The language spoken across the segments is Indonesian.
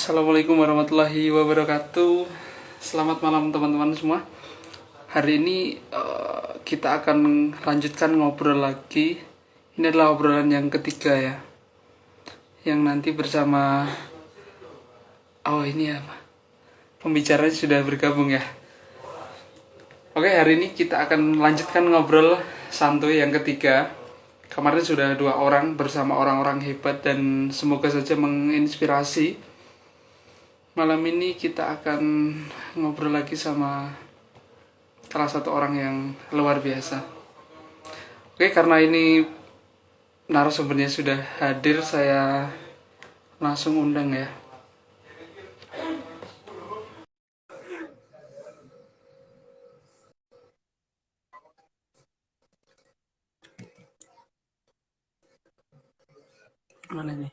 Assalamualaikum warahmatullahi wabarakatuh. Selamat malam teman-teman semua. Hari ini kita akan lanjutkan ngobrol lagi. Ini adalah obrolan yang ketiga ya, yang nanti bersama ini apa? Pembicaranya sudah bergabung ya. Oke, hari ini kita akan lanjutkan ngobrol santuy yang ketiga. Kemarin sudah 2 orang bersama orang-orang hebat dan semoga saja menginspirasi. Malam ini kita akan ngobrol lagi sama salah satu orang yang luar biasa. Oke, karena ini narasumbernya sudah hadir, saya langsung undang ya. Mana nih?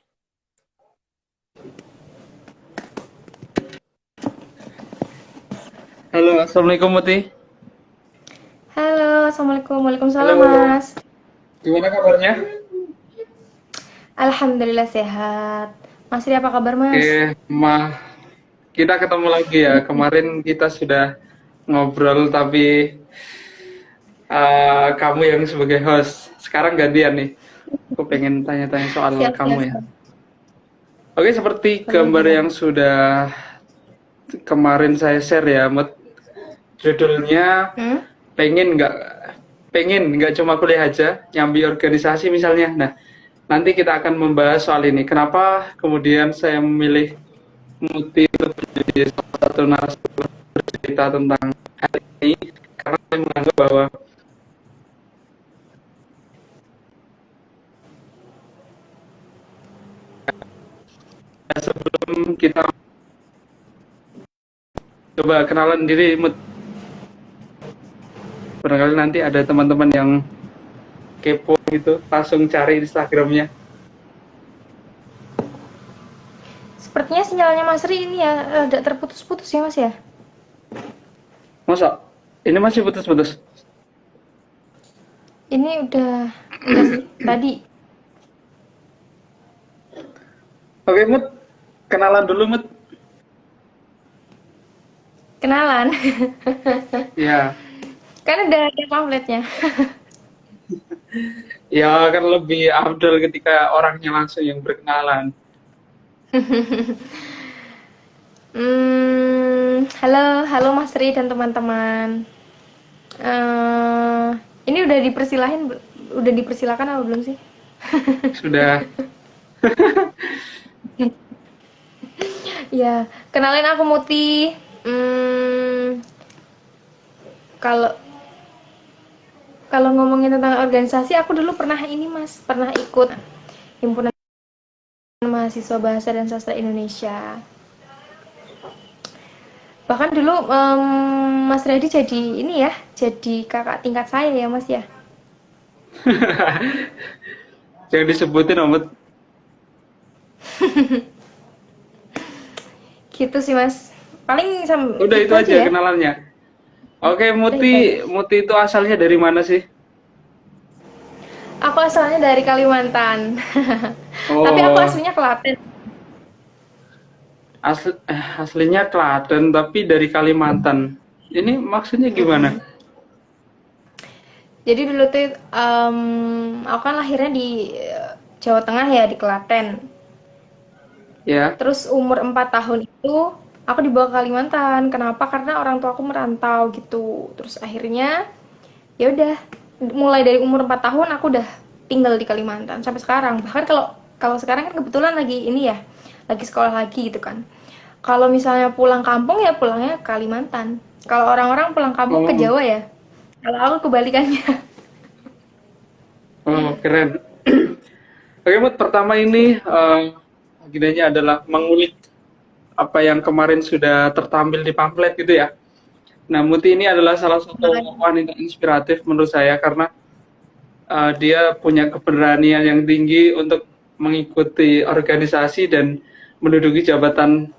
Halo, assalamualaikum Muti. Halo, assalamualaikum, waalaikumsalam Halo, mas. gimana kabarnya? Alhamdulillah sehat. Mas Ri apa kabar mas? Oke, kita ketemu lagi ya. Kemarin kita sudah ngobrol tapi kamu yang sebagai host. Sekarang gantian nih. Aku pengen tanya-tanya soal Siap, kamu siap, ya. siap. Oke, seperti Boleh, gambar boleh. yang sudah kemarin saya share ya, judulnya Hmm? pengen nggak cuma kuliah aja, nyambi organisasi misalnya. Nah, nanti kita akan membahas soal ini. Kenapa kemudian saya memilih Muti untuk menjadi salah satu narasumber bercerita tentang hal ini? Karena saya menganggap bahwa sebelum kita coba kenalan diri, barangkali nanti ada teman-teman yang kepo gitu, langsung cari Instagramnya. Sepertinya sinyalnya Mas Ri ini ya agak terputus-putus ya mas ya. Masa? Ini masih putus-putus? Ini udah enggak sih tadi. Oke, Mut. Kenalan dulu, Mut. Kenalan. Ya, Kan udah ada pamfletnya. ya kan lebih afdol ketika orangnya langsung yang berkenalan. Halo, halo Mas Ri dan teman-teman. Eh, ini udah dipersilakan apa belum sih? Sudah. Ya, kenalin aku Muti. Kalau kalau ngomongin tentang organisasi, aku dulu pernah ini Mas, pernah ikut himpunan mahasiswa bahasa dan sastra Indonesia. Bahkan dulu Mas Redi jadi ini ya, jadi kakak tingkat saya ya Mas ya. Yang disebutin, Mut. Gitu sih Mas. Paling Udah itu itu aja aja ya. kenalannya. Oke, Udah itu aja. Muti itu asalnya dari mana sih? Aku asalnya dari Kalimantan. Tapi aku Oh, aslinya Klaten. aslinya Klaten tapi dari Kalimantan. Ini maksudnya gimana? Jadi dulu tuh aku kan lahirnya di Jawa Tengah ya, di Klaten. Ya. Terus umur 4 tahun itu aku dibawa ke Kalimantan. Kenapa? Karena orang tua aku merantau gitu. Terus akhirnya ya udah mulai dari umur 4 tahun aku udah tinggal di Kalimantan sampai sekarang. Bahkan kalau kalau sekarang kan kebetulan lagi ini ya, lagi sekolah lagi gitu kan. Kalau misalnya pulang kampung ya pulangnya ke Kalimantan. Kalau orang-orang pulang kampung ke Oh, Jawa ya. Kalau aku kebalikannya. oh, keren. Oke, Mut, pertama ini agendanya adalah mengulik apa yang kemarin sudah tertampil di pamflet gitu ya. Nah, Muti ini adalah salah satu wanita inspiratif menurut saya karena dia punya keberanian yang tinggi untuk mengikuti organisasi dan menduduki jabatan,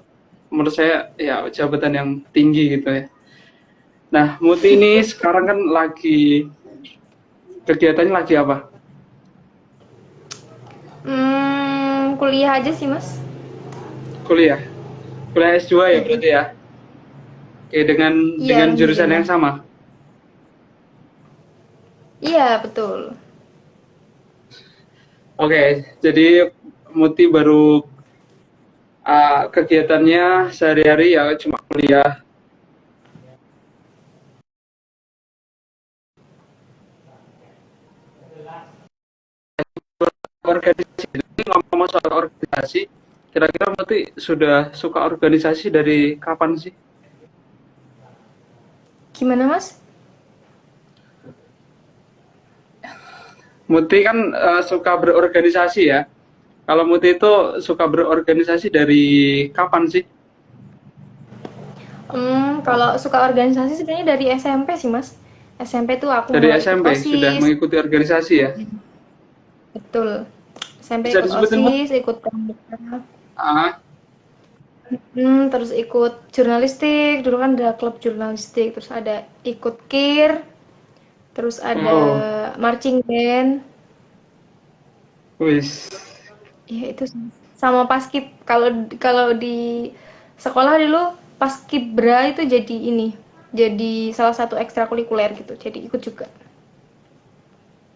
menurut saya ya jabatan yang tinggi gitu ya. Nah, Muti ini sekarang kan lagi kegiatannya lagi apa? Kuliah aja sih mas. Kuliah. kuliah S2 ya berarti ya. Oke, dengan Iya, jurusan alhamdulillah. yang sama. Iya, betul. Oke, jadi Muti baru kegiatannya sehari-hari ya cuma kuliah. Organisasi, ini ngomong soal organisasi, kira-kira Muti sudah suka organisasi dari kapan sih? Gimana, Mas? Muti kan suka berorganisasi ya. Kalau Muti itu suka berorganisasi dari kapan sih? Kalau suka organisasi sebenarnya dari SMP sih, Mas. SMP tuh aku Dari mulai ikut SMP sudah OSIS. mengikuti organisasi ya? Betul. SMP Bisa ikut disebutin Mut? OSIS, ikut pramuka. Ah, Terus ikut jurnalistik. Dulu kan ada klub jurnalistik. Terus ada ikut KIR. Terus ada oh, marching band. wis. Ya itu sih. Sama paskib. Kalau kalau di sekolah dulu paskibra itu jadi ini. Jadi salah satu ekstrakurikuler gitu. Jadi ikut juga.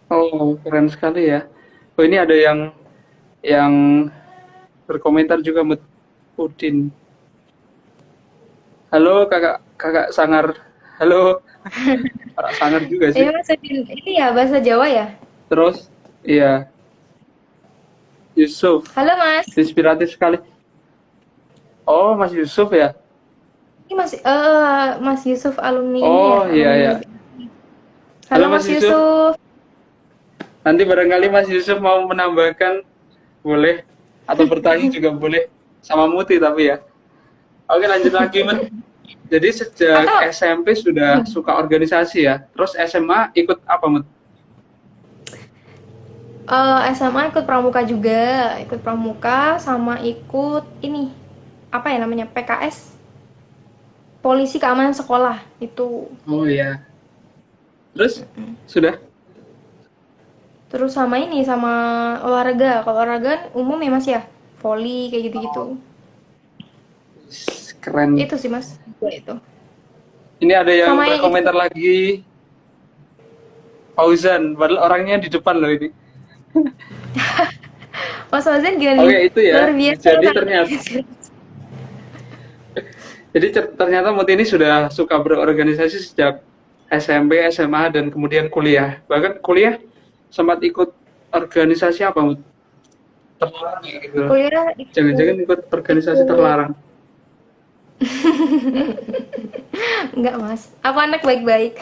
Oh, keren sekali ya. Oh, ini ada yang berkomentar juga Mut Udin. Halo kakak kakak Sangar. Halo, kakak Sangar juga Ini sih. Mas ini ya bahasa Jawa ya? Terus, iya, Yusuf, Halo Mas. inspiratif sekali. Oh, Mas Yusuf ya? Ini Mas Yusuf alumni ini ya, Oh, iya alumni. ya. Halo Halo Mas Mas Yusuf. Yusuf. Nanti barangkali Mas Yusuf mau menambahkan, boleh, atau bertanya juga boleh, sama Muti tapi ya. Oke, lanjut lagi, Mut. Jadi sejak Atau SMP sudah suka organisasi ya. Terus SMA ikut apa, Mut? SMA ikut pramuka juga, ikut pramuka sama ikut ini apa ya namanya PKS, polisi keamanan sekolah itu. Oh iya. Terus sudah. Terus sama ini sama olahraga. Kalau olahraga kan umum ya Mas ya, volley kayak gitu-gitu. Keren. Itu sih Mas, dua itu. Ini ada yang Sama yang itu berkomentar lagi, Fauzan. Padahal orangnya di depan loh ini. Mas Fauzan gila nih, Oke, itu luar ya. biasa Jadi tangannya. ternyata ternyata Mut ini sudah suka berorganisasi sejak SMP, SMA, dan kemudian kuliah. Bahkan kuliah sempat ikut organisasi apa, Mut? Terlarang ya gitu. Kuliah Jangan-jangan ikut ikut organisasi ikut terlarang. enggak Mas, aku anak baik-baik.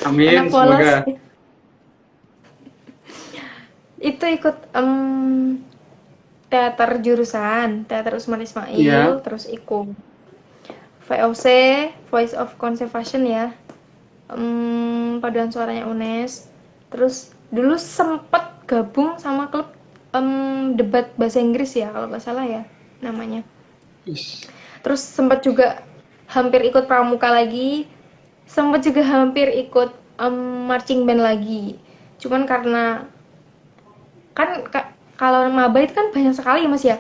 Anak Amin, polos. semoga. Itu ikut teater jurusan, teater Usman Iya. Ismail, terus ikut VOC, Voice of Conservation ya, paduan suaranya UNES. Terus dulu sempet gabung sama klub debat bahasa Inggris ya kalau nggak salah ya namanya. Wis. Terus sempet juga hampir ikut pramuka lagi, sempet juga hampir ikut marching band lagi. Cuman karena kan kalau maba itu kan banyak sekali ya Mas ya,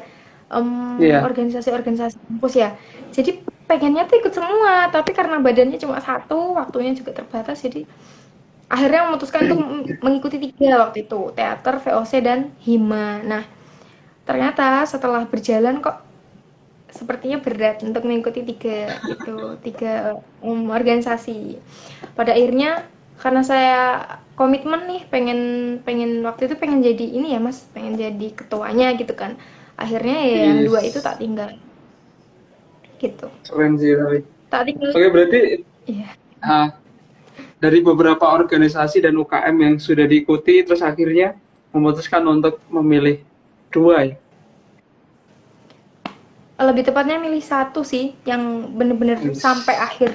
Iya. organisasi-organisasi kampus ya. Jadi pengennya tuh ikut semua, tapi karena badannya cuma satu, waktunya juga terbatas, jadi akhirnya memutuskan untuk mengikuti tiga waktu itu, teater, VOC, dan Hima. Nah, ternyata setelah berjalan kok sepertinya berat untuk mengikuti tiga organisasi. Pada akhirnya karena saya komitmen nih pengen pengen waktu itu pengen jadi ini ya Mas, pengen jadi ketuanya gitu kan. Akhirnya ya yang dua itu Wis. tak tinggal gitu. Keren sih tapi. Tak tinggal. Oke, berarti Iya. ah, dari beberapa organisasi dan UKM yang sudah diikuti, terus akhirnya memutuskan untuk memilih dua ya. Lebih tepatnya milih satu sih yang bener-bener sampai Wis. akhir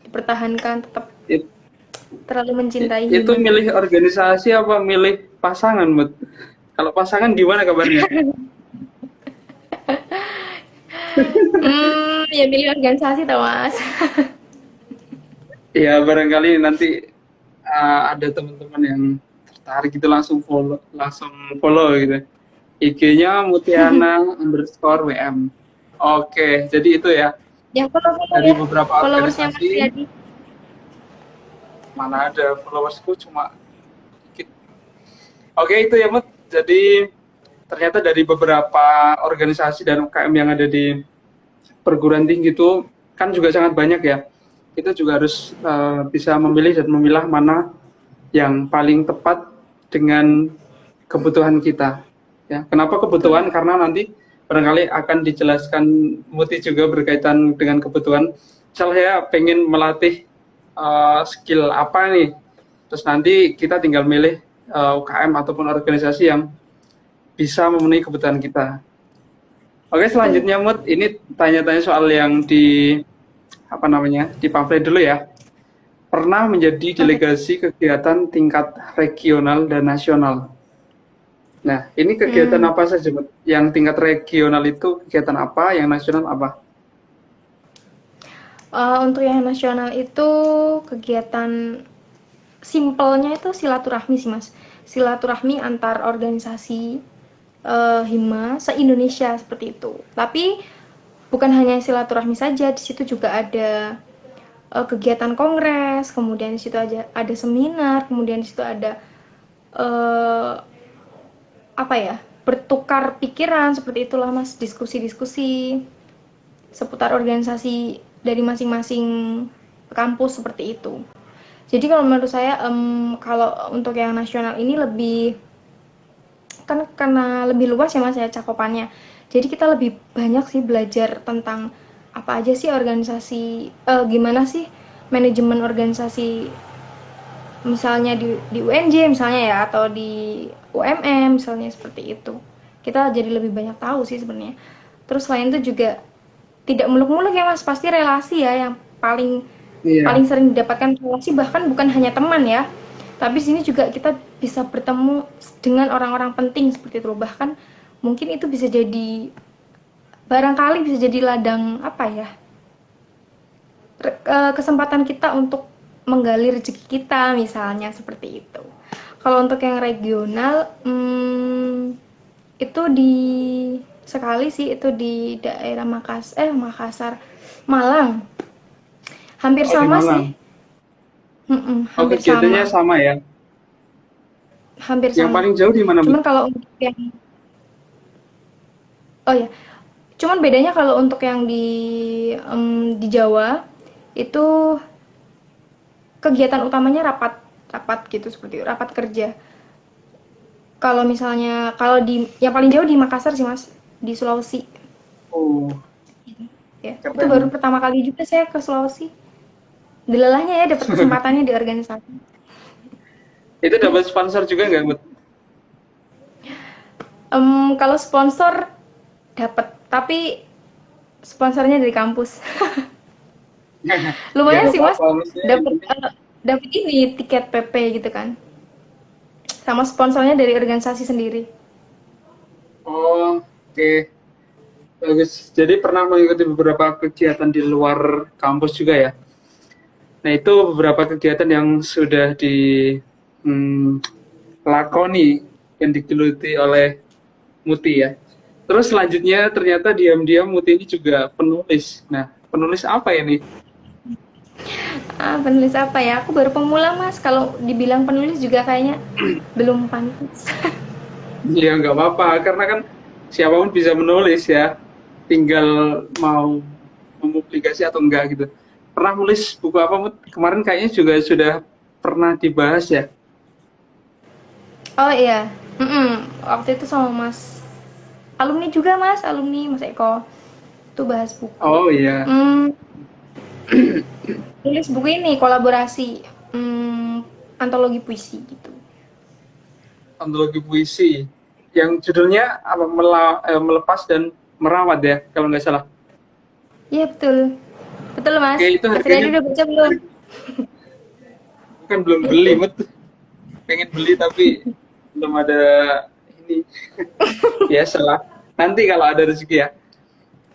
dipertahankan, tetap It- terlalu mencintai itu Hima. milih organisasi apa milih pasangan, Mut? Kalau pasangan gimana kabarnya? Ya milih organisasi tau Mas. Ya barangkali nanti ada teman-teman yang tertarik gitu langsung follow gitu. IG-nya Mutiana underscore WM. Oke, jadi itu ya Yang follow dari ya, beberapa followersnya Mas organisasi. Riyadi. Mana ada followersku cuma dikit. Oke, itu ya Mut. Jadi ternyata dari beberapa organisasi dan UKM yang ada di perguruan tinggi itu kan juga sangat banyak ya. Kita juga harus bisa memilih dan memilah mana yang paling tepat dengan kebutuhan kita. Ya, kenapa Betul. kebutuhan? Karena nanti barangkali akan dijelaskan Muti juga berkaitan dengan kebutuhan. Misal saya pengen melatih skill apa nih, terus nanti kita tinggal milih UKM ataupun organisasi yang bisa memenuhi kebutuhan kita. Oke, Betul. selanjutnya Mut, ini tanya-tanya soal yang di apa namanya di pamflet dulu ya. Pernah menjadi Oke. delegasi kegiatan tingkat regional dan nasional. Nah, ini kegiatan Hmm. apa saja, Mut? Yang tingkat regional itu kegiatan apa, yang nasional apa? Untuk yang nasional itu kegiatan simpelnya itu silaturahmi sih Mas. Silaturahmi antar organisasi hima se-Indonesia seperti itu. Tapi bukan hanya silaturahmi saja, di situ juga ada kegiatan kongres, kemudian di situ ada seminar, kemudian di situ ada eh, apa ya? Bertukar pikiran seperti itulah Mas, diskusi-diskusi seputar organisasi dari masing-masing kampus seperti itu. Jadi kalau menurut saya kalau untuk yang nasional ini lebih kan karena lebih luas ya Mas ya cakupannya. Jadi kita lebih banyak sih belajar tentang apa aja sih organisasi, gimana sih manajemen organisasi misalnya di UNJ misalnya ya atau di UMM misalnya seperti itu. Kita jadi lebih banyak tahu sih sebenarnya. Terus selain itu juga tidak muluk-muluk ya Mas, pasti relasi ya yang paling paling Iya, sering didapatkan relasi bahkan bukan hanya teman ya. Tapi sini juga kita bisa bertemu dengan orang-orang penting seperti itu bahkan mungkin itu bisa jadi barangkali bisa jadi ladang apa ya kesempatan kita untuk menggali rezeki kita misalnya seperti itu. Kalau untuk yang regional itu di sekali sih itu di daerah Makassar Malang hampir oh di sama sih. Malang. Oh, Hampir kegiatannya sama sama ya. hampir Yang sama paling jauh di mana, Mut? cuman kalau untuk yang oh ya cuman bedanya kalau untuk yang di Jawa itu kegiatan utamanya rapat rapat gitu seperti rapat kerja. Kalau misalnya kalau di yang paling jauh di Makassar sih Mas, di Sulawesi. Oh, Ya, itu baru keren. pertama kali juga saya ke Sulawesi. Dilelahnya ya dapat kesempatannya di organisasi. Itu dapat sponsor juga nggak, Mut? Kalau sponsor dapat, tapi sponsornya dari kampus. Ya Lumayan nggak sih Mas, apa-apa, maksudnya yang dapat penting. dapat ini tiket PP gitu kan. Sama sponsornya dari organisasi sendiri. Oh, oke. Bagus. Jadi pernah mengikuti beberapa kegiatan di luar kampus juga ya? Nah, itu beberapa kegiatan yang sudah dilakoni yang digeluti oleh Muti ya. Terus selanjutnya ternyata diam-diam Muti ini juga penulis. Nah, penulis apa ini? Penulis apa ya? Aku baru pemula Mas. Kalau dibilang penulis juga kayaknya belum pantas. Ya nggak apa-apa, karena kan siapapun bisa menulis ya. Tinggal mau mempublikasi atau enggak gitu. Pernah nulis buku apa, Mut? Kemarin kayaknya juga sudah pernah dibahas ya. Oh iya, waktu itu sama Mas alumni juga Mas, alumni Mas Eko. Itu bahas buku. Oh iya, Hmm, Tulis buku ini kolaborasi antologi puisi gitu. antologi puisi. Yang judulnya apa? Melepas dan merawat ya, kalau nggak salah. Iya betul, betul Oke, Mas. itu Mas harganya Riyadi udah baca belum? bukan belum beli, Mut. Pengen beli tapi belum ada ini. Biasalah. Nanti kalau ada rezeki ya.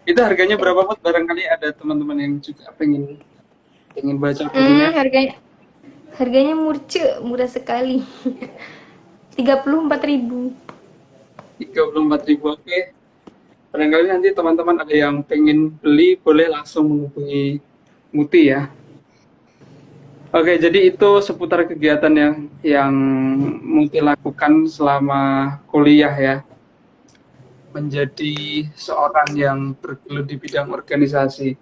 Itu harganya Siap. berapa, Mut? Barangkali ada teman-teman yang juga pengen pengen baca bukunya. Harganya harganya murah sekali. 34.000. 34.000. Oke. Barangkali nanti teman-teman ada yang pengen beli, boleh langsung menghubungi Muti ya. Oke, jadi itu seputar kegiatan yang Muti lakukan selama kuliah ya. Menjadi seorang yang bergelut di bidang organisasi.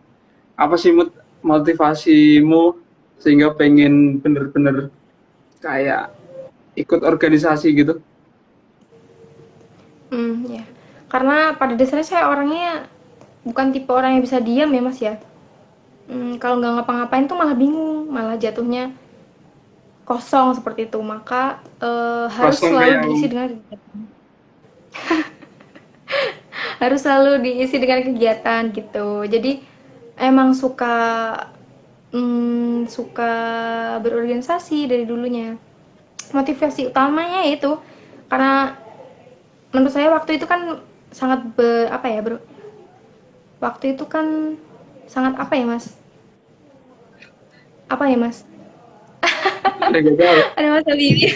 Apa sih motivasimu sehingga pengen bener-bener kayak ikut organisasi gitu? Ya. Karena pada dasarnya saya orangnya bukan tipe orang yang bisa diam ya Mas ya. Kalau nggak ngapa-ngapain tuh malah bingung, malah jatuhnya kosong seperti itu. Maka harus Kosong selalu kayak diisi dengan kegiatan. Harus selalu diisi dengan kegiatan gitu. Jadi emang suka berorganisasi dari dulunya. Motivasi utamanya itu karena menurut saya waktu itu kan sangat apa ya bro, waktu itu kan sangat apa ya mas, apa ya mas, nggak tahu. ada mas ini.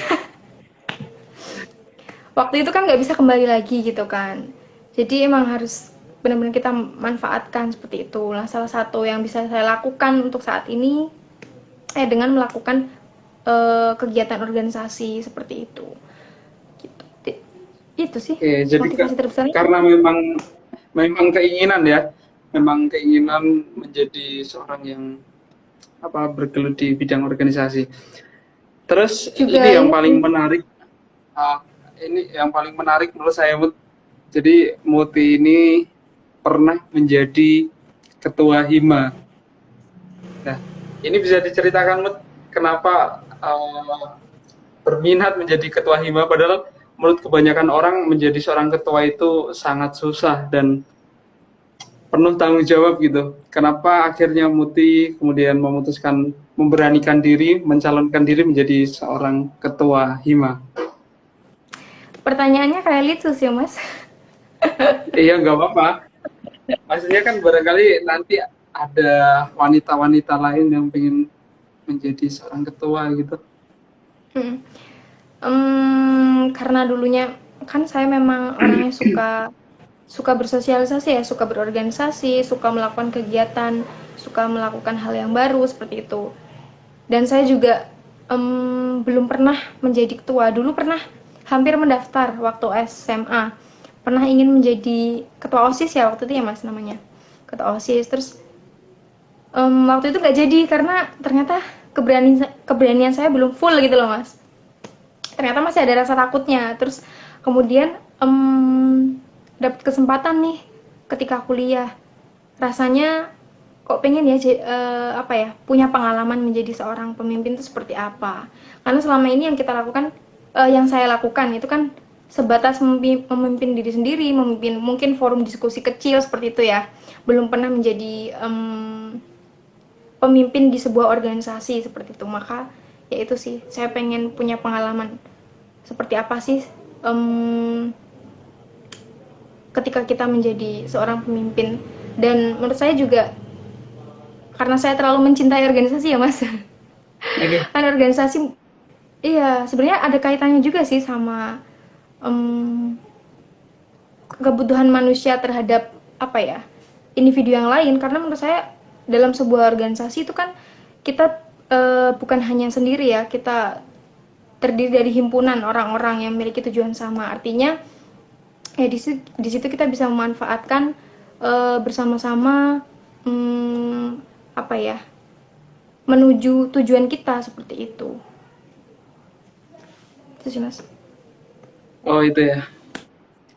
Waktu itu kan nggak bisa kembali lagi gitu kan, jadi emang harus benar-benar kita manfaatkan seperti itu. Nah, salah satu yang bisa saya lakukan untuk saat ini dengan melakukan kegiatan organisasi seperti itu gitu. Itu sih Oke, jadi motivasi terbesarnya. karena memang memang keinginan ya, memang keinginan menjadi seorang yang apa bergelut di bidang organisasi. Terus Juga ini yang ini paling menarik, ah, ini yang paling menarik menurut saya, Mut. Jadi Muti ini pernah menjadi ketua Hima. Nah, ini bisa diceritakan, Mut, kenapa berminat menjadi ketua Hima? Padahal menurut kebanyakan orang menjadi seorang ketua itu sangat susah dan penuh tanggung jawab gitu. Kenapa akhirnya Muti kemudian memutuskan memberanikan diri, mencalonkan diri menjadi seorang ketua Hima? pertanyaannya kayak litsus ya mas. Iya, nggak apa-apa. Maksudnya kan barangkali nanti ada wanita-wanita lain yang pengen menjadi seorang ketua gitu. Hmm. Karena dulunya kan saya memang orangnya suka suka bersosialisasi ya, suka berorganisasi, suka melakukan kegiatan, suka melakukan hal yang baru seperti itu. Dan saya juga belum pernah menjadi ketua. Dulu pernah hampir mendaftar waktu SMA. Pernah ingin menjadi ketua OSIS ya waktu itu ya mas namanya. Ketua OSIS. Terus waktu itu nggak jadi karena ternyata keberanian saya belum full gitu loh mas. Ternyata masih ada rasa takutnya. Terus kemudian dapat kesempatan nih ketika kuliah, rasanya kok pengen ya apa ya, punya pengalaman menjadi seorang pemimpin itu seperti apa. Karena selama ini yang kita lakukan, yang saya lakukan itu kan sebatas memimpin diri sendiri, memimpin mungkin forum diskusi kecil seperti itu ya, belum pernah menjadi pemimpin di sebuah organisasi seperti itu. Maka ya itu sih, saya pengen punya pengalaman seperti apa sih ketika kita menjadi seorang pemimpin. Dan menurut saya juga karena saya terlalu mencintai organisasi ya mas. Oke. Kan organisasi, iya sebenarnya ada kaitannya juga sih sama kebutuhan manusia terhadap apa ya, individu yang lain. Karena menurut saya dalam sebuah organisasi itu kan kita bukan hanya sendiri ya, kita terdiri dari himpunan orang-orang yang memiliki tujuan sama. Artinya ya di situ kita bisa memanfaatkan bersama-sama apa ya, menuju tujuan kita seperti itu. Itu sih mas. Oh itu ya.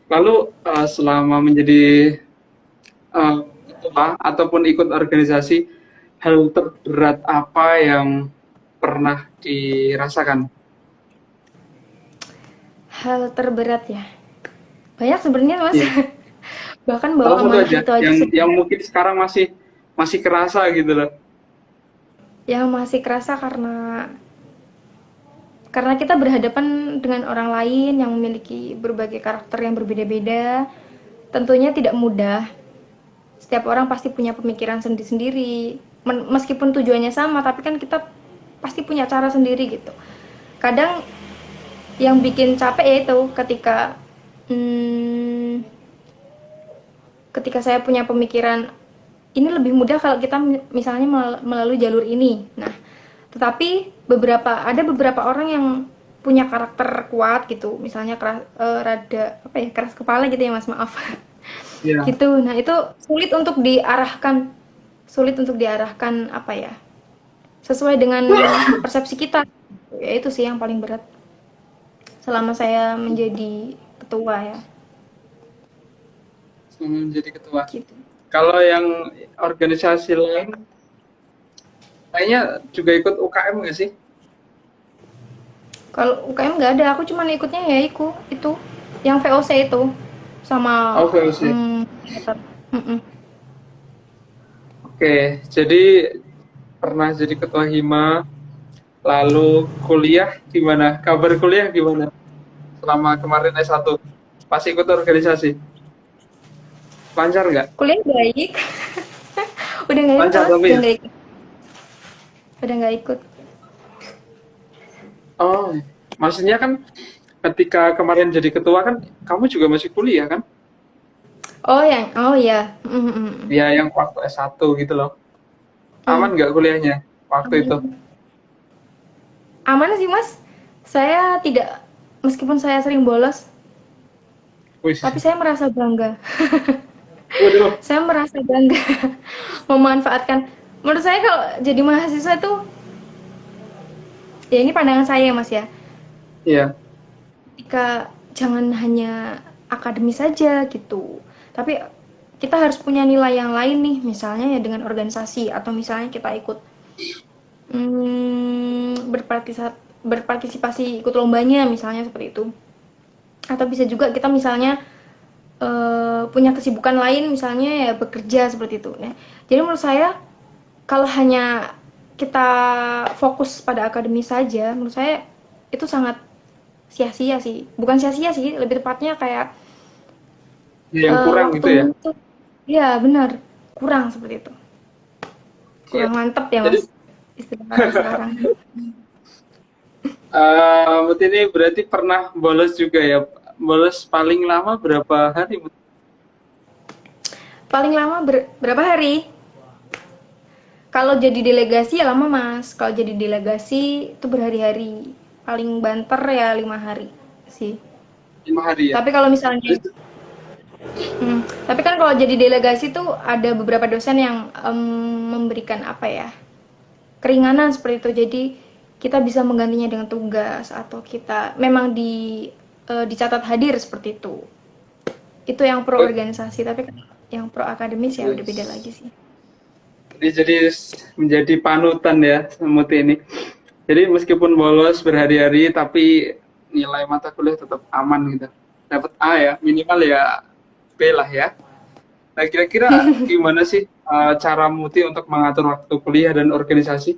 Lalu selama menjadi ketua ataupun ikut organisasi, hal terberat apa yang pernah dirasakan? Hal terberat ya, banyak sebenarnya mas. Iya. Bahkan Salah bawa satu amanah aja itu aja yang sebenarnya mungkin sekarang masih masih kerasa gitu loh. yang masih kerasa karena kita berhadapan dengan orang lain yang memiliki berbagai karakter yang berbeda-beda. Tentunya tidak mudah. Setiap orang pasti punya pemikiran sendiri-sendiri. Meskipun tujuannya sama, tapi kan kita pasti punya cara sendiri gitu. Kadang yang bikin capek yaitu ketika Hmm, ketika saya punya pemikiran ini lebih mudah kalau kita misalnya melalui jalur ini. Nah, tetapi ada beberapa orang yang punya karakter kuat gitu, misalnya rada apa ya, keras kepala gitu ya Mas, maaf. Iya. Gitu. Nah, itu sulit untuk diarahkan apa ya? Sesuai dengan persepsi kita. Ya itu sih yang paling berat selama saya menjadi ketua ya. Menjadi ketua. Gitu. Kalau yang organisasi lain, kayaknya juga ikut UKM nggak sih? Kalau UKM nggak ada, aku cuma ikutnya ya itu yang VOC itu sama Oh, VOC. mm-mm. Oke, jadi pernah jadi ketua hima, lalu kuliah gimana? Kabar kuliah gimana? Selama kemarin S1, pas ikut organisasi, lancar nggak? Kuliah baik. Udah nggak ikut Lancar mas, tapi udah ya? nggak ikut, udah nggak ikut. Oh, maksudnya kan ketika kemarin jadi ketua kan, kamu juga masih kuliah kan? Oh ya. Ya, yang waktu S1 gitu loh. Mm. Aman nggak kuliahnya waktu itu? Aman sih mas, saya tidak, meskipun saya sering bolos, Wih, tapi saya merasa bangga. waduh, Saya merasa bangga memanfaatkan. Menurut saya kalau jadi mahasiswa itu, ya ini pandangan saya ya mas ya, iya, ketika jangan hanya akademis saja gitu, tapi kita harus punya nilai yang lain nih, misalnya ya dengan organisasi atau misalnya kita ikut berpartisipasi ikut lombanya misalnya seperti itu, atau bisa juga kita misalnya punya kesibukan lain misalnya ya bekerja seperti itu. Nah, jadi menurut saya kalau hanya kita fokus pada akademis saja, menurut saya itu sangat sia-sia sih, bukan sia-sia sih, lebih tepatnya kayak ya yang kurang gitu ya. waktumu tuh, ya benar, kurang seperti itu, Iya. kurang mantep ya Jadi mas, istilah orang sekarang. Mut ini berarti pernah bolos juga ya? Bolos paling lama berapa hari, Mut? Paling lama berapa hari? Kalau jadi delegasi ya lama mas, kalau jadi delegasi itu berhari-hari, paling banter ya 5 hari sih. 5 hari ya? Tapi kalau misalnya Terus, tapi kan kalau jadi delegasi tuh ada beberapa dosen yang memberikan apa ya, keringanan seperti itu. Jadi kita bisa menggantinya dengan tugas atau kita memang dicatat hadir seperti itu. Itu yang pro organisasi, tapi kan yang pro akademis ya udah beda lagi sih. ini jadi menjadi panutan ya, Mut ini. Jadi meskipun bolos berhari-hari, tapi nilai mata kuliah tetap aman gitu. Dapat A ya, minimal ya B lah ya. Nah, kira-kira gimana sih cara Muti untuk mengatur waktu kuliah dan organisasi?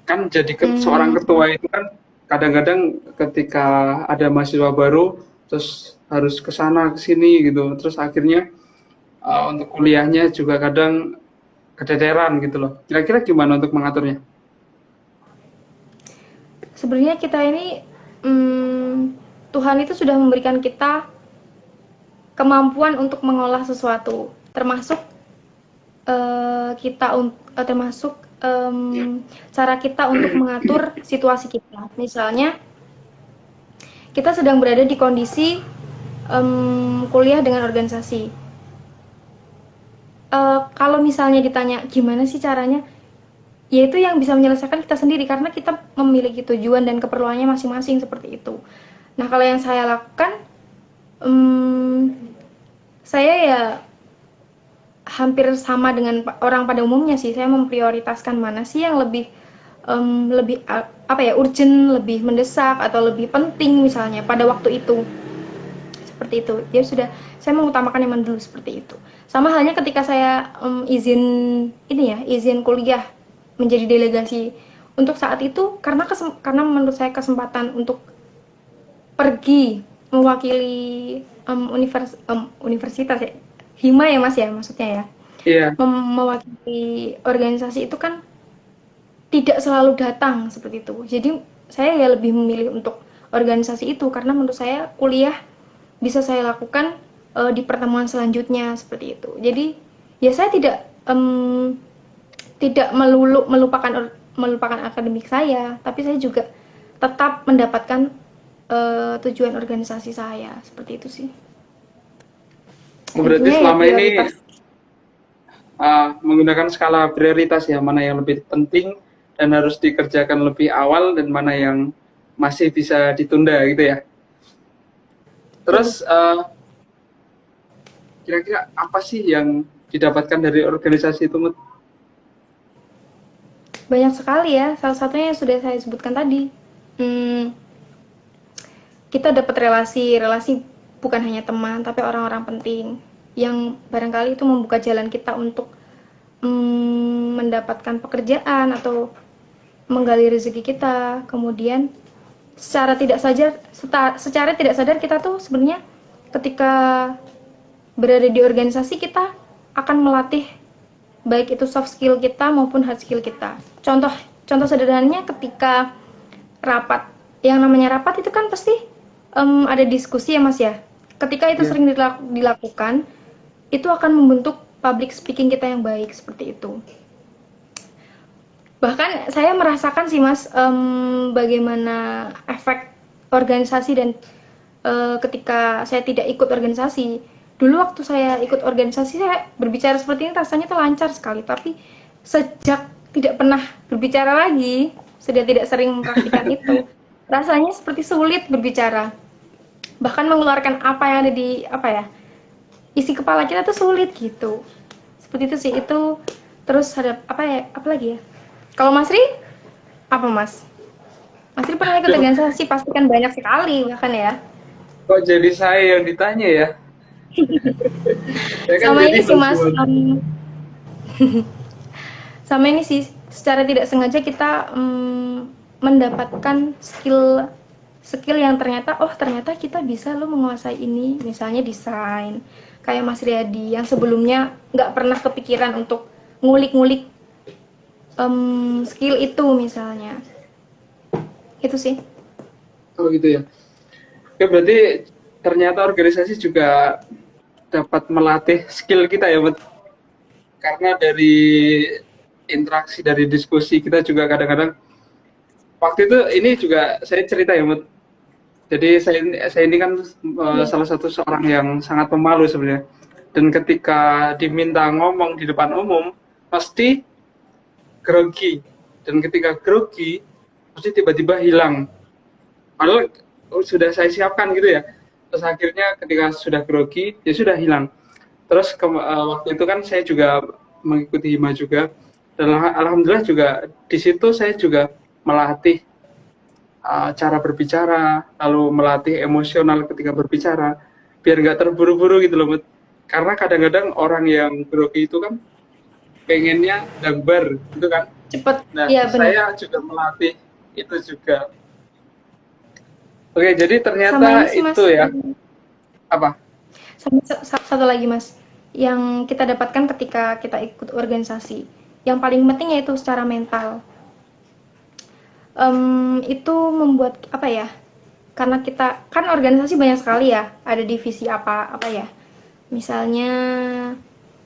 Kan jadi seorang Hmm, ketua itu kan kadang-kadang ketika ada mahasiswa baru terus harus ke sana ke sini gitu, terus akhirnya untuk kuliahnya juga kadang keteteran gitu loh. Kira-kira gimana untuk mengaturnya? sebenarnya kita ini Tuhan itu sudah memberikan kita kemampuan untuk mengolah sesuatu, termasuk termasuk cara kita untuk mengatur situasi kita. Misalnya kita sedang berada di kondisi kuliah dengan organisasi. Kalau misalnya ditanya gimana sih caranya, yaitu yang bisa menyelesaikan kita sendiri karena kita memiliki tujuan dan keperluannya masing-masing seperti itu. Nah kalau yang saya lakukan, saya ya hampir sama dengan orang pada umumnya sih. Saya memprioritaskan mana sih yang lebih apa ya, urgent, lebih mendesak atau lebih penting misalnya pada waktu itu. Seperti itu. Jadi sudah saya mengutamakan yang dulu seperti itu. Sama halnya ketika saya izin kuliah menjadi delegasi untuk saat itu, karena menurut saya kesempatan untuk pergi mewakili universitas ya, hima ya mas ya maksudnya ya, Iya, mewakili organisasi itu kan tidak selalu datang seperti itu. Jadi saya ya lebih memilih untuk organisasi itu, karena menurut saya kuliah bisa saya lakukan di pertemuan selanjutnya seperti itu. Jadi ya saya tidak melulu melupakan akademik saya, tapi saya juga tetap mendapatkan tujuan organisasi saya seperti itu sih. Berarti Intinya ya selama ini prioritas. menggunakan skala prioritas ya, mana yang lebih penting dan harus dikerjakan lebih awal dan mana yang masih bisa ditunda gitu ya. Betul. Terus kira-kira apa sih yang didapatkan dari organisasi itu, Mut? Banyak sekali ya. Salah satunya yang sudah saya sebutkan tadi. Hmm, kita dapat relasi bukan hanya teman, tapi orang-orang penting yang barangkali itu membuka jalan kita untuk mendapatkan pekerjaan atau menggali rezeki kita. Kemudian secara tidak sadar kita tuh sebenarnya ketika berada di organisasi kita akan melatih baik itu soft skill kita maupun hard skill kita. Contoh sederhananya ketika rapat. Yang namanya rapat itu kan pasti ada diskusi ya Mas ya. Ketika itu Ya. sering dilakukan, itu akan membentuk public speaking kita yang baik seperti itu. Bahkan saya merasakan sih Mas, bagaimana efek organisasi dan ketika saya tidak ikut organisasi. Dulu waktu saya ikut organisasi, saya berbicara seperti ini rasanya tuh lancar sekali, tapi sejak tidak pernah berbicara lagi, sudah tidak sering mempraktikkan itu, rasanya seperti sulit berbicara. Bahkan mengeluarkan apa yang ada di isi kepala kita tuh sulit gitu. Seperti itu sih, itu terus ada apa lagi ya? Kalau Mas Ri, apa Mas? Mas Ri pernah ikut Aduh, organisasi, pasti kan banyak sekali bahkan ya. kok jadi saya yang ditanya ya? Saya kan Sama jadi ini sih Mas, host. sama ini sih, secara tidak sengaja kita mendapatkan skill yang ternyata kita bisa lo menguasai ini, misalnya desain. Kayak Mas Riyadi yang sebelumnya nggak pernah kepikiran untuk ngulik-ngulik skill itu misalnya. Itu sih. Oh gitu ya. Oke, berarti ternyata organisasi juga dapat melatih skill kita ya, Mut. Karena dari interaksi, dari diskusi kita juga kadang-kadang waktu itu ini juga saya cerita ya, Mut. Jadi saya ini kan Iya. salah satu seorang yang sangat pemalu sebenarnya. Dan ketika diminta ngomong di depan umum, pasti grogi. Dan ketika grogi, pasti tiba-tiba hilang. Padahal sudah saya siapkan gitu ya. Terus akhirnya ketika sudah grogi, ya sudah hilang. Terus waktu itu kan saya juga mengikuti hima juga. Dan alhamdulillah juga di situ saya juga melatih cara berbicara, lalu melatih emosional ketika berbicara, biar nggak terburu-buru gitu loh, Mut. Karena kadang-kadang orang yang grogi itu kan pengennya gambar gitu kan. Cepet. Nah, Iya benar. saya juga melatih itu juga. Oke, jadi Sama ini ternyata sih itu Mas. ya, apa? Sama satu lagi Mas, yang kita dapatkan ketika kita ikut organisasi. Yang paling penting yaitu secara mental. Itu membuat apa ya? Karena kita kan organisasi banyak sekali ya, ada divisi apa ya? Misalnya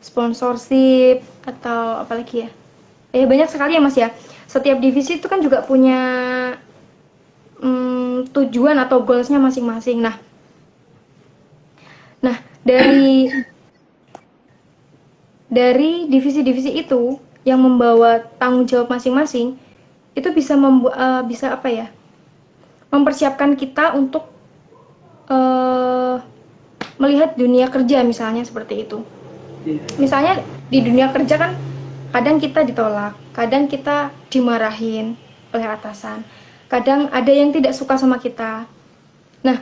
sponsorship atau apalagi ya? Banyak sekali ya Mas ya. Setiap divisi itu kan juga punya tujuan atau goalsnya masing-masing. Nah, dari divisi-divisi itu yang membawa tanggung jawab masing-masing itu bisa apa ya, mempersiapkan kita untuk melihat dunia kerja misalnya seperti itu. Iya. Misalnya di dunia kerja kan kadang kita ditolak, kadang kita dimarahin oleh atasan, kadang ada yang tidak suka sama kita. Nah,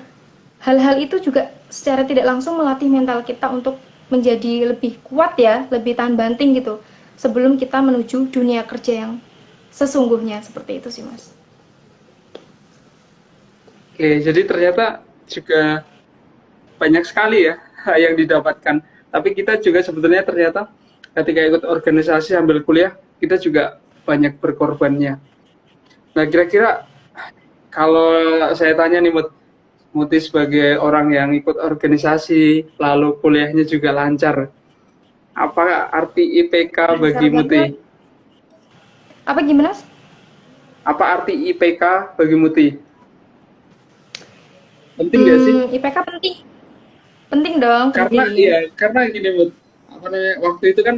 hal-hal itu juga secara tidak langsung melatih mental kita untuk menjadi lebih kuat ya, lebih tahan banting gitu sebelum kita menuju dunia kerja yang sesungguhnya. Seperti itu sih Mas. Oke, jadi ternyata juga banyak sekali ya yang didapatkan. Tapi kita juga sebetulnya ternyata ketika ikut organisasi sambil kuliah, kita juga banyak berkorbannya. Nah, kira-kira Kalau saya tanya nih Muti sebagai orang yang ikut organisasi, lalu kuliahnya juga lancar, apa arti IPK Lancar bagi Muti? banget. Apa gimana? Apa arti IPK bagi Muti? Penting nggak sih? IPK penting. Penting dong, Karena penting. iya, karena gini apa namanya, waktu itu kan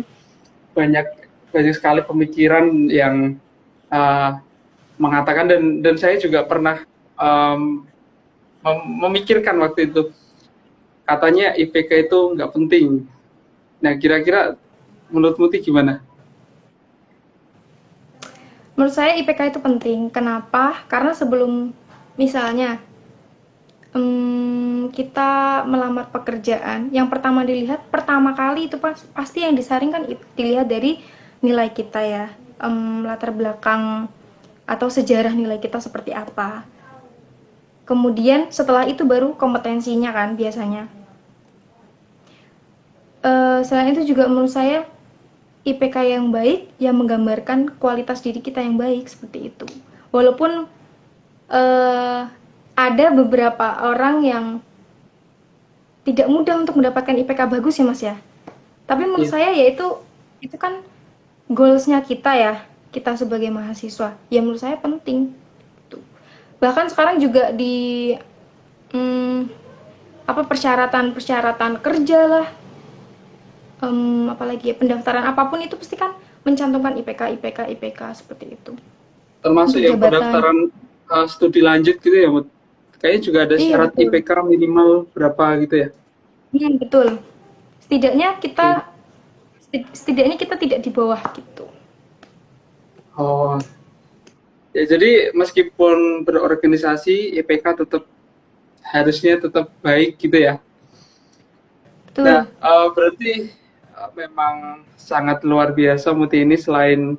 banyak banyak sekali pemikiran yang uh, mengatakan, dan saya juga pernah um, memikirkan waktu itu, katanya IPK itu nggak penting. Nah, kira-kira menurut Muti gimana? Menurut saya IPK itu penting. Kenapa? Karena sebelum misalnya kita melamar pekerjaan, yang pertama dilihat, pertama kali itu pasti yang disaring kan dilihat dari nilai kita ya, latar belakang atau sejarah nilai kita seperti apa. Kemudian setelah itu baru kompetensinya kan biasanya. Selain itu juga menurut saya IPK yang baik yang menggambarkan kualitas diri kita yang baik seperti itu. Walaupun eh, ada beberapa orang yang tidak mudah untuk mendapatkan IPK bagus ya Mas ya. Tapi menurut Iya. saya yaitu itu kan goalsnya kita ya, kita sebagai mahasiswa. Ya menurut saya penting. Bahkan sekarang juga di hmm, apa persyaratan kerja lah, apalagi ya pendaftaran apapun itu pasti kan mencantumkan IPK seperti itu. Termasuk Untuk yang jabatan. pendaftaran studi lanjut gitu ya, Mut? Kayaknya juga ada Iya syarat betul. IPK minimal berapa gitu ya? Betul. Setidaknya kita Oke. setidaknya kita tidak di bawah gitu. Oh, ya jadi meskipun berorganisasi, IPK tetap harusnya tetap baik gitu ya. Nah, Betul. berarti memang sangat luar biasa Muti ini, selain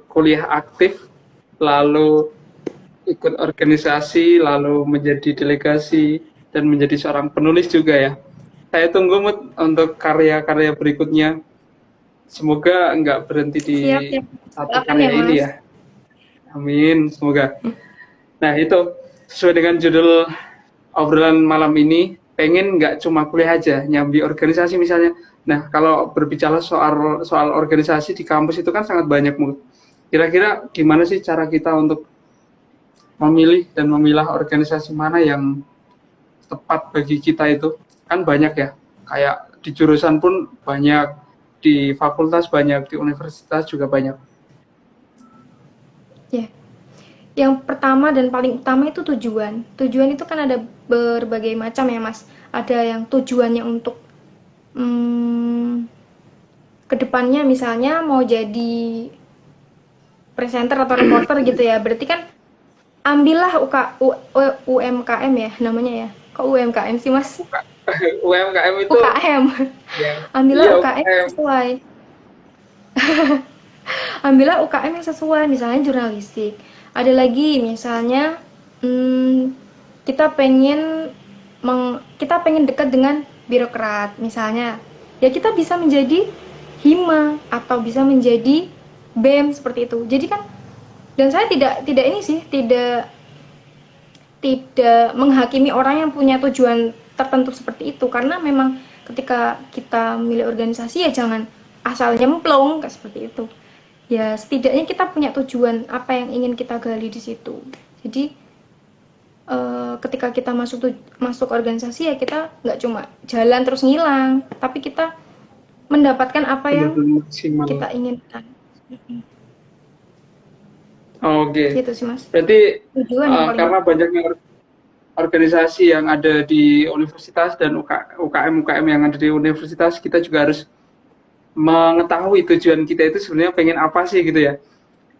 kuliah aktif, lalu ikut organisasi, lalu menjadi delegasi, dan menjadi seorang penulis juga ya. Saya tunggu Mut untuk karya-karya berikutnya. Semoga nggak berhenti di Siap, siap. satu Silakan ya, karya ini Mas. ya. Amin, semoga. Nah itu sesuai dengan judul obrolan malam ini, pengen nggak cuma kuliah aja, nyambi organisasi misalnya. Nah kalau berbicara soal soal organisasi di kampus itu kan sangat banyak Mut. Kira-kira gimana sih cara kita untuk memilih dan memilah organisasi mana yang tepat bagi kita? Itu kan banyak ya, kayak di jurusan pun banyak, di fakultas banyak, di universitas juga banyak. Ya. Yang pertama dan paling utama itu tujuan. Tujuan itu kan ada berbagai macam ya, Mas. Ada yang tujuannya untuk hmm, kedepannya misalnya mau jadi presenter atau reporter gitu ya. Berarti kan ambillah UMKM ya namanya ya. Kok UMKM sih, Mas? UMKM itu UKM. ya, Ambillah iya UKM yang UMKM. sesuai. Ambillah UKM yang sesuai, misalnya jurnalistik. Ada lagi misalnya hmm, kita pengen kita pengen dekat dengan birokrat misalnya. Ya kita bisa menjadi hima atau bisa menjadi BEM seperti itu. Jadi kan dan saya tidak ini sih, tidak tidak menghakimi orang yang punya tujuan tertentu seperti itu karena memang ketika kita milih organisasi ya jangan asal nyemplung kayak seperti itu. Ya setidaknya kita punya tujuan apa yang ingin kita gali di situ. Jadi ketika kita masuk organisasi ya kita nggak cuma jalan terus ngilang, tapi kita mendapatkan apa yang Benar-benar maksimal. kita inginkan. Oke, Gitu sih mas. berarti Tujuan yang paling karena utama. banyaknya organisasi yang ada di universitas dan UKM yang ada di universitas, kita juga harus mengetahui tujuan kita itu sebenarnya pengen apa sih gitu ya.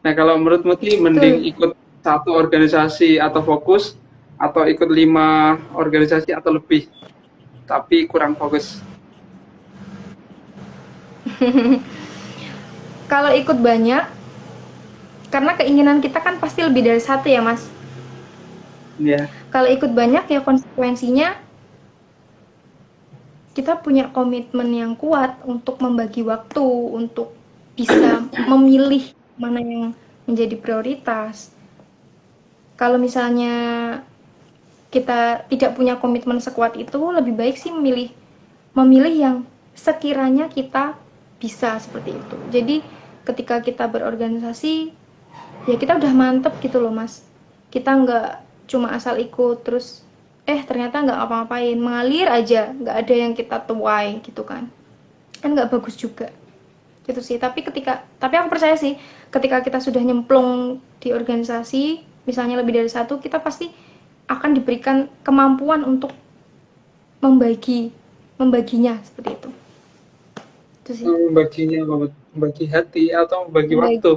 Nah kalau menurut Muti, mending Betul. ikut satu organisasi atau fokus, atau ikut 5 organisasi atau lebih tapi kurang fokus? Kalau ikut banyak, karena keinginan kita kan pasti lebih dari satu ya mas. Ya, Kalau ikut banyak ya konsekuensinya kita punya komitmen yang kuat untuk membagi waktu, untuk bisa memilih mana yang menjadi prioritas. Kalau misalnya kita tidak punya komitmen sekuat itu, lebih baik sih memilih yang sekiranya kita bisa seperti itu. Jadi ketika kita berorganisasi, ya kita udah mantep gitu loh mas. Kita nggak cuma asal ikut terus ternyata nggak apa-apain, mengalir aja, nggak ada yang kita tuai gitu kan nggak bagus juga gitu sih. Tapi aku percaya sih ketika kita sudah nyemplung di organisasi misalnya lebih dari satu, kita pasti akan diberikan kemampuan untuk membaginya seperti itu sih. Membaginya, membagi hati atau membagi membagi, waktu.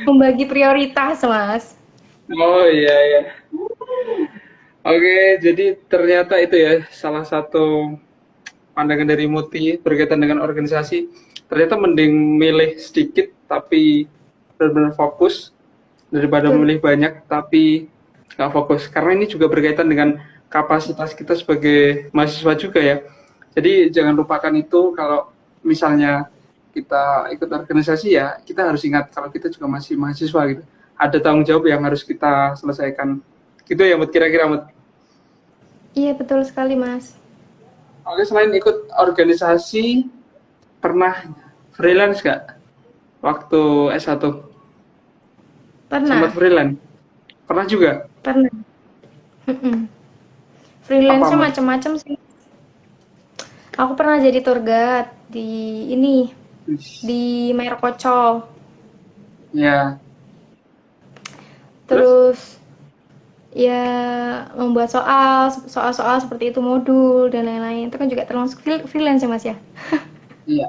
membagi prioritas mas. Oh iya ya. Oke, jadi ternyata itu ya salah satu pandangan dari Muti berkaitan dengan organisasi. Ternyata mending milih sedikit tapi benar-benar fokus daripada Betul. memilih banyak tapi nggak fokus. Karena ini juga berkaitan dengan kapasitas kita sebagai mahasiswa juga ya. Jadi jangan lupakan itu kalau misalnya kita ikut organisasi ya kita harus ingat kalau kita juga masih mahasiswa gitu. Ada tanggung jawab yang harus kita selesaikan. Gitu ya, Mut, kira-kira, Mut. Iya betul sekali mas. Oke, selain ikut organisasi, pernah freelance nggak waktu S1? Sempat Pernah. freelance? Pernah juga? Pernah. Mm-mm. Apa, Freelance-nya Mut? macam-macam sih. Aku pernah jadi tour guide di ini di Merkocol. Ya, terus? Terus ya membuat soal-soal seperti itu, modul dan lain-lain. Itu kan juga termasuk freelance ya Mas ya. Iya.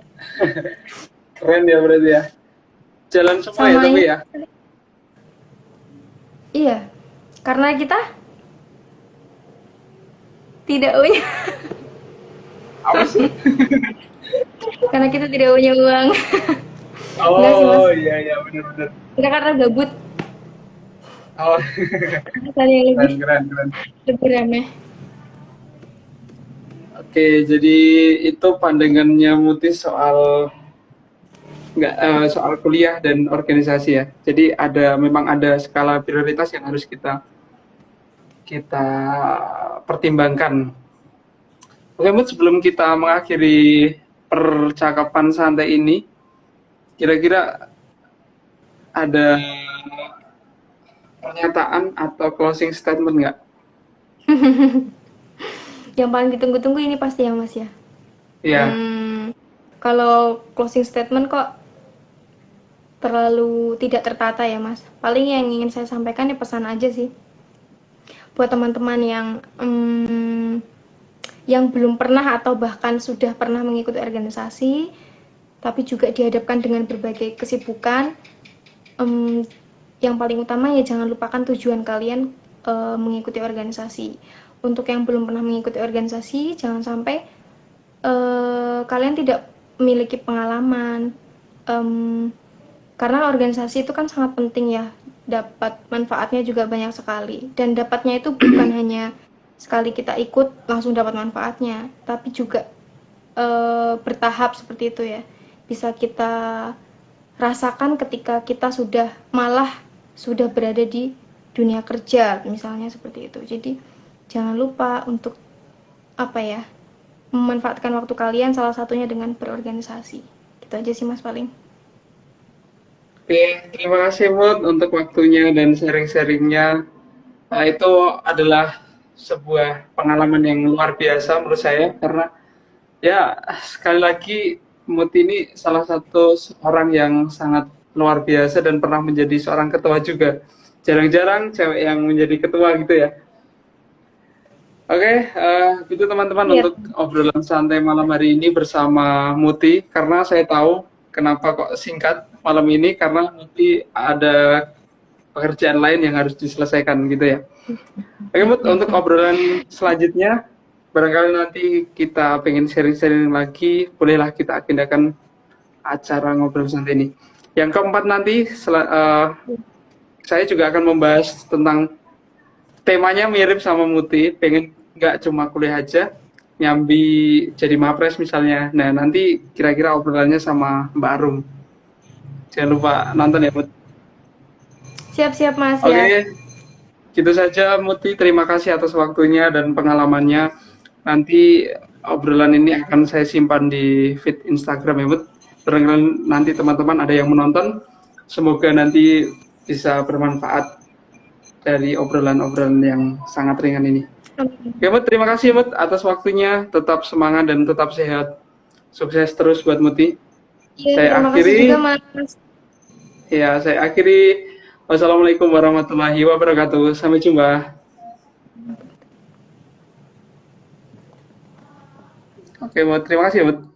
Keren ya berarti ya. Jalan semua ya Sama tapi ini, ya. iya, karena kita tidak punya Apa sih? karena kita tidak punya uang. Enggak sih Mas. Oh iya iya benar-benar. Enggak karena gabut, Oh alasan yang lebih keren keren keren. lebih remeh. Oke, jadi itu pandangannya Muti soal nggak soal kuliah dan organisasi ya. Jadi memang ada skala prioritas yang harus kita kita pertimbangkan. Oke, Mut, sebelum kita mengakhiri percakapan santai ini, kira-kira ada pernyataan atau closing statement nggak? Yang paling ditunggu-tunggu ini pasti ya Mas ya. Iya, Kalau closing statement kok terlalu tidak tertata ya Mas. Paling yang ingin saya sampaikan ya pesan aja sih. Buat teman-teman yang belum pernah atau bahkan sudah pernah mengikuti organisasi, tapi juga dihadapkan dengan berbagai kesibukan, em, yang paling utama ya jangan lupakan tujuan kalian mengikuti organisasi. Untuk yang belum pernah mengikuti organisasi, jangan sampai kalian tidak memiliki pengalaman. Em, karena organisasi itu kan sangat penting ya, dapat manfaatnya juga banyak sekali. Dan dapatnya itu bukan hanya sekali kita ikut langsung dapat manfaatnya, tapi juga bertahap seperti itu ya. Bisa kita rasakan ketika kita sudah berada di dunia kerja misalnya seperti itu. Jadi jangan lupa untuk apa ya, memanfaatkan waktu kalian salah satunya dengan berorganisasi. Gitu aja sih Mas paling. oke, terima kasih Mut untuk waktunya dan sharing-sharingnya. Nah, itu adalah sebuah pengalaman yang luar biasa menurut saya karena ya sekali lagi Mut ini salah satu orang yang sangat luar biasa dan pernah menjadi seorang ketua juga. Jarang-jarang cewek yang menjadi ketua gitu ya. Oke, itu teman-teman Iya. untuk obrolan santai malam hari ini bersama Muti. Karena saya tahu kenapa kok singkat malam ini, karena Muti ada pekerjaan lain yang harus diselesaikan gitu ya. Oke, Mut, untuk obrolan selanjutnya, barangkali nanti kita pengen sharing-sharing lagi, bolehlah kita agendakan acara ngobrol santai ini. Yang keempat nanti, saya juga akan membahas tentang temanya mirip sama Muti, pengen nggak cuma kuliah aja, nyambi jadi mapres misalnya. Nah, nanti kira-kira obrolannya sama Mbak Arum. Jangan lupa nonton ya, Mut. Siap-siap Mas ya. Oke, gitu saja Muti. Terima kasih atas waktunya dan pengalamannya. Nanti obrolan ini akan saya simpan di feed Instagram ya, Mut. Barangkali nanti teman-teman ada yang menonton. Semoga nanti bisa bermanfaat dari obrolan-obrolan yang sangat ringan ini. Oke, Mut, terima kasih Mut atas waktunya. Tetap semangat dan tetap sehat. Sukses terus buat Muti. Iya, Saya terima kasih juga akhiri, Mas. ya saya akhiri. Wassalamualaikum warahmatullahi wabarakatuh. Sampai jumpa. Oke, Mut. Terima kasih, Mut.